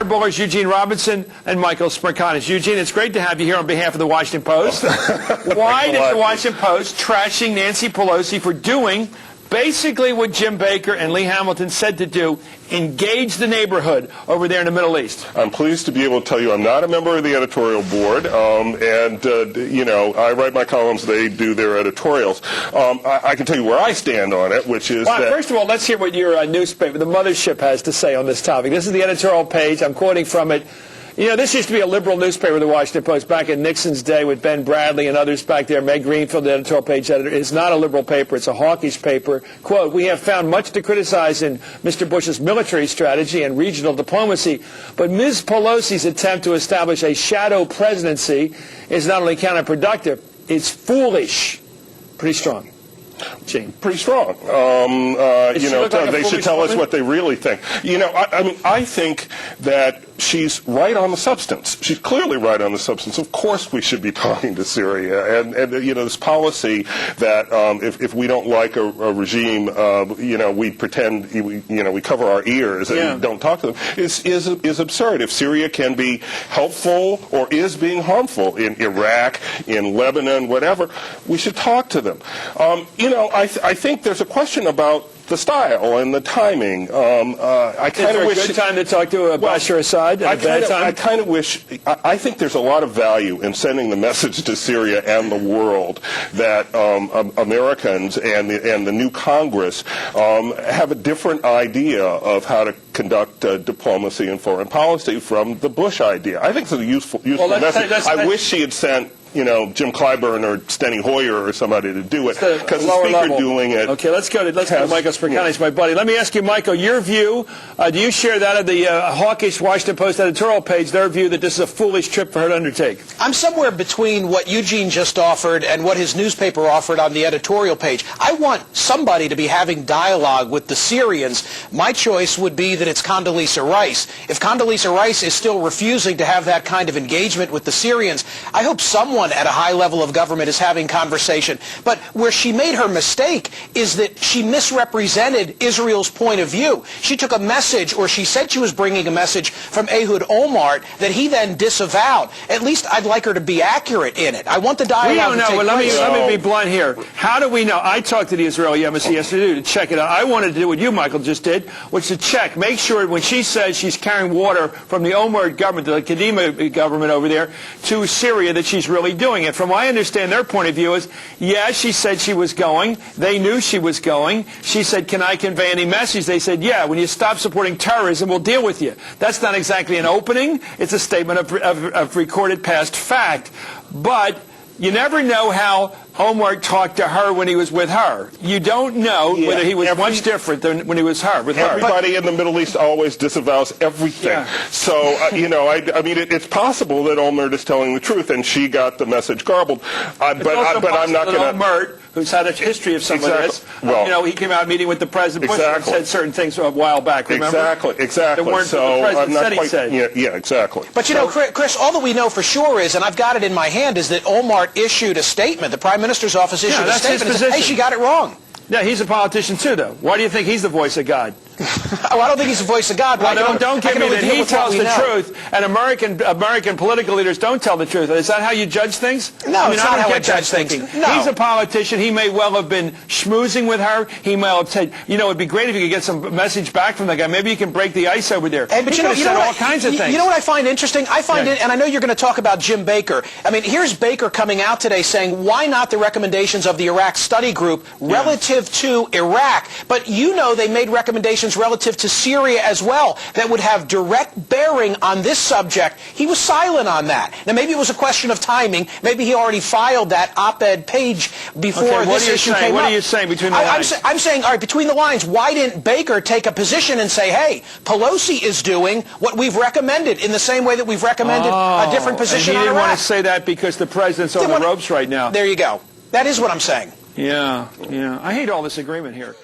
Hardballers Eugene Robinson and Michael Smirkanis. Eugene, it's great to have you here on behalf of the Washington Post. Why did the Washington Post trashing Nancy Pelosi for doing basically what Jim Baker and Lee Hamilton said to do, engage the neighborhood over there in the Middle East? I'm pleased to be able to tell you I'm not a member of the editorial board, you know, I write my columns, they do their editorials. I can tell you where I stand on it, which is that... First of all, let's hear what your newspaper, the Mothership, has to say on this topic. This is the editorial page. I'm quoting from it. You know, this used to be a liberal newspaper, the Washington Post, back in Nixon's day with Ben Bradley and others back there. Meg Greenfield, the editorial page editor. It's not a liberal paper. It's a hawkish paper. Quote, "We have found much to criticize in Mr. Bush's military strategy and regional diplomacy, but Ms. Pelosi's attempt to establish a shadow presidency is not only counterproductive, it's foolish." Pretty strong. Gene. Pretty strong. You know, they should tell us what they really think. You know, I mean, I think that she's right on the substance. She's clearly right on the substance. Of course we should be talking to Syria. And you know, this policy that if we don't like a regime, you know, we pretend, you know, we cover our ears and don't talk to them, is absurd. If Syria can be helpful or is being harmful in Iraq, in Lebanon, whatever, we should talk to them. You know, I think there's a question about the style and the timing. I kind of wish... Is there a good time to talk to Bashar Assad and a bad time? I kind of wish... I think there's a lot of value in sending the message to Syria and the world that Americans and the new Congress have a different idea of how to conduct diplomacy and foreign policy from the Bush idea. I think it's a useful message. I wish she had sent, you know, Jim Clyburn or Steny Hoyer or somebody to do it, because the speaker doing it. Okay, let's go to Michael Smirkanis, my buddy. Let me ask you, Michael, your view. Do you share that of the hawkish Washington Post editorial page, their view that this is a foolish trip for her to undertake? I'm somewhere between what Eugene just offered and what his newspaper offered on the editorial page. I want somebody to be having dialogue with the Syrians. My choice would be that it's Condoleezza Rice. If Condoleezza Rice is still refusing to have that kind of engagement with the Syrians, I hope someone at a high level of government is having conversation. But where she made her mistake is that she misrepresented Israel's point of view. She took a message, or she said she was bringing a message from Ehud Olmert that he then disavowed. At least I'd like her to be accurate in it. I want the dialogue to take place. Let me be blunt here. How do we know? I talked to the Israeli embassy yesterday to check it out. I wanted to do what you, Michael, just did, which is to check, make sure when she says she's carrying water from the Olmert government, the Kadima government over there, to Syria, that she's really doing it. From what I understand, their point of view is, yeah, she said she was going. They knew she was going. She said, can I convey any message? They said, yeah, when you stop supporting terrorism, we'll deal with you. That's not exactly an opening. It's a statement of recorded past fact. But you never know how Olmert talked to her when he was with her. You don't know whether he was much different than when he was with her. Everybody in the Middle East always disavows everything. Yeah. So, you know, I mean, it's possible that Olmert is telling the truth and she got the message garbled. But I'm not going to... Olmert, who's had a history of some of this, well, you know, he came out meeting with the President Bush and said certain things a while back, remember? Exactly. That weren't so the President said. Yeah, exactly. But, you know, Chris, all that we know for sure is, and I've got it in my hand, is that Olmert issued a statement. The Prime Minister's office issued a statement and said, hey, she got it wrong. Yeah, he's a politician too, though. Why do you think he's the voice of God? Oh, I don't think he's the voice of God. Well, don't give me that he tells the truth, and American political leaders don't tell the truth. Is that how you judge things? No, it's not how I judge things. No. He's a politician. He may well have been schmoozing with her. He may have said, you know, it'd be great if you could get some message back from that guy. Maybe you can break the ice over there. But you know all kinds of things. You know what I find interesting? I find it, and I know you're going to talk about Jim Baker. I mean, here's Baker coming out today saying, why not the recommendations of the Iraq study group relative to Iraq? But you know they made recommendations relative to Syria as well that would have direct bearing on this subject. He was silent on that. Now, maybe it was a question of timing. Maybe he already filed that op-ed page before this issue came up. What are you saying between the lines? I'm saying, all right, between the lines, why didn't Baker take a position and say, hey, Pelosi is doing what we've recommended in the same way that we've recommended a different position on Iraq? He didn't want to say that because the president's on the ropes right now. There you go. That is what I'm saying. Yeah. I hate all this agreement here.